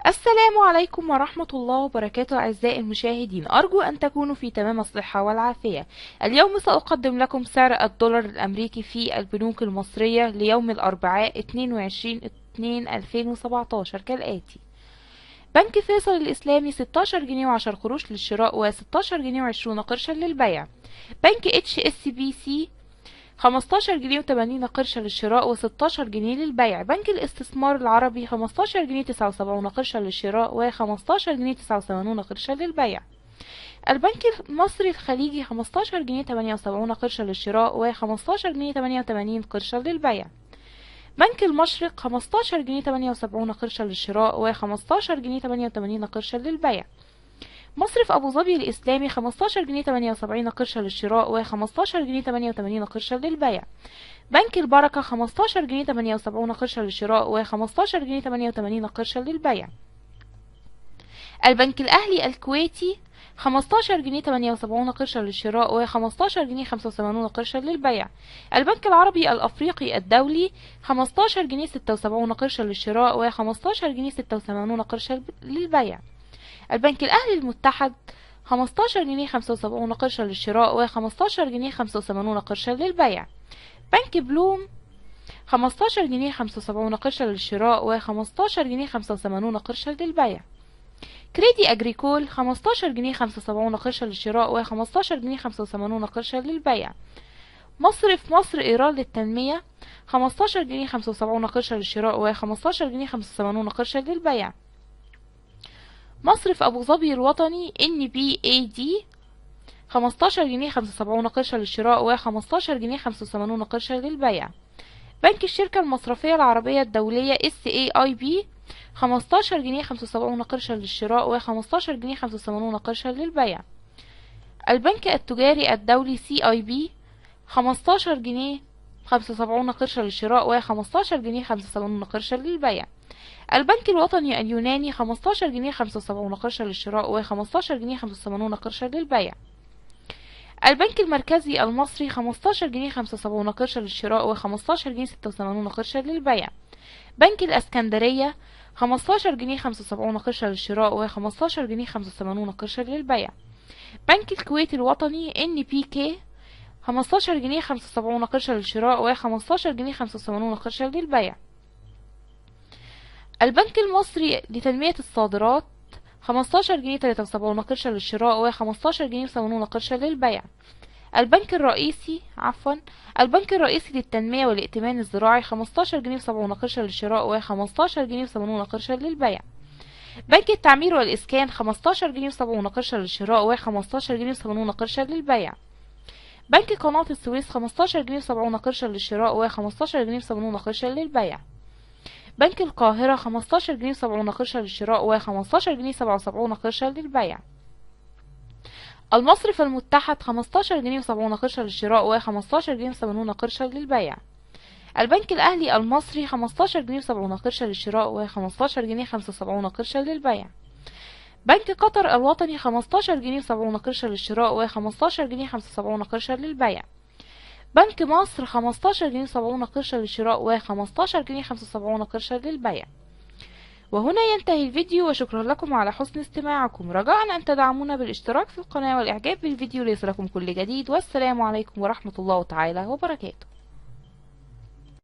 السلام عليكم ورحمة الله وبركاته أعزائي المشاهدين، أرجو أن تكونوا في تمام الصحة والعافية. اليوم سأقدم لكم سعر الدولار الأمريكي في البنوك المصرية ليوم الأربعاء 22/2/2017 كالآتي: بنك فيصل الإسلامي 16 جنيه و10 قروش للشراء و16 جنيه و20 قرشا للبيع. بنك HSBC 15 جنيه و80 قرشا للشراء و16 جنيه للبيع. بنك الاستثمار العربي 15 جنيه 79 قرشا للشراء و15 جنيه 79 قرشا للبيع. البنك المصري الخليجي 15 جنيه 78 قرشا للشراء و15 جنيه 88 قرشا للبيع. بنك المشرق 15 جنيه 78 قرشا للشراء و15 جنيه 88 قرشا للبيع. مصرف أبو ظبي الإسلامي 15 جنيه 78 قرشا للشراء و15 جنيه 88 قرشا للبيع. بنك البركة 15 جنيه 78 قرشا للشراء و15 جنيه 88 قرشا للبيع. البنك الأهلي الكويتي 15 جنيه 78 قرشا للشراء و15 جنيه 85 قرشا للبيع. البنك العربي الأفريقي الدولي 15 جنيه 76 قرشا للشراء و15 جنيه 86 قرشا للبيع. البنك الأهلي المتحد 15 جنيه 75 قرشا للشراء و15 جنيه 85 قرشا للبيع. بنك بلوم 15 جنيه 75 قرشا للشراء و15 جنيه 85 قرشا للبيع. كريدي أجريكول 15 جنيه 75 قرشا للشراء و15 جنيه 85 قرشا للبيع. مصرف مصر إيران للتنمية 15 جنيه 75 قرشا للشراء و15 جنيه 85 قرشا للبيع. مصرف أبو ظبي الوطني NBAD 15 جنيه 75 قرشا للشراء و15 جنيه 85 قرشا للبيع. بنك الشركة المصرفية العربية الدولية SAIB 15 جنيه 75 قرشا للشراء و15 جنيه 85 قرشا للبيع. البنك التجاري الدولي CIB 15 جنيه 75 قرشا للشراء و15 جنيه 85 قرشا للبيع. البنك الوطني اليوناني 15 جنيه 75 قرشا للشراء و15 جنيه 85 قرشا للبيع. البنك المركزي المصري 15 جنيه 75 قرشا للشراء و15 جنيه 86 قرشا للبيع. بنك الاسكندرية 15 جنيه 75 قرشا للشراء و15 جنيه 85 قرشا للبيع. بنك الكويت الوطني NPK 15 جنيه 75 قرشا للشراء و15 جنيه 85 قرشا للبيع. البنك المصري لتنمية الصادرات 15 جنيه 73 قرشا للشراء و15 جنيه 80 قرشا للبيع. البنك الرئيسي للتنمية والائتمان الزراعي 15 جنيه 70 قرشا للشراء و15 جنيه 80 قرشا للبيع. بنك التعمير والإسكان 15 جنيه 70 قرشا للشراء و15 جنيه 80 قرشا للبيع. بنك قناة السويس 15 جنيه 70 قرشا للشراء و15 جنيه 80 قرشا للبيع. بنك القاهرة 15 جنيه 70 قرشا للشراء و15 جنيه 77 قرشا للبيع. المصرف المتحد 15 جنيه 70 قرشا للشراء و15 جنيه 80 قرشا للبيع. البنك الأهلي المصري 15 جنيه 70 قرشا للشراء و15 جنيه 75 قرشا للبيع. بنك قطر الوطني 15 جنيه 70 قرشا للشراء و15 جنيه 75 قرشا للبيع. بنك مصر 15 جنيه 70 قرشا للشراء و15 جنيه 75 قرشا للبيع. وهنا ينتهي الفيديو، وشكرا لكم على حسن استماعكم. رجاء أن تدعمونا بالاشتراك في القناة والإعجاب بالفيديو ليصلكم كل جديد، والسلام عليكم ورحمة الله تعالى وبركاته.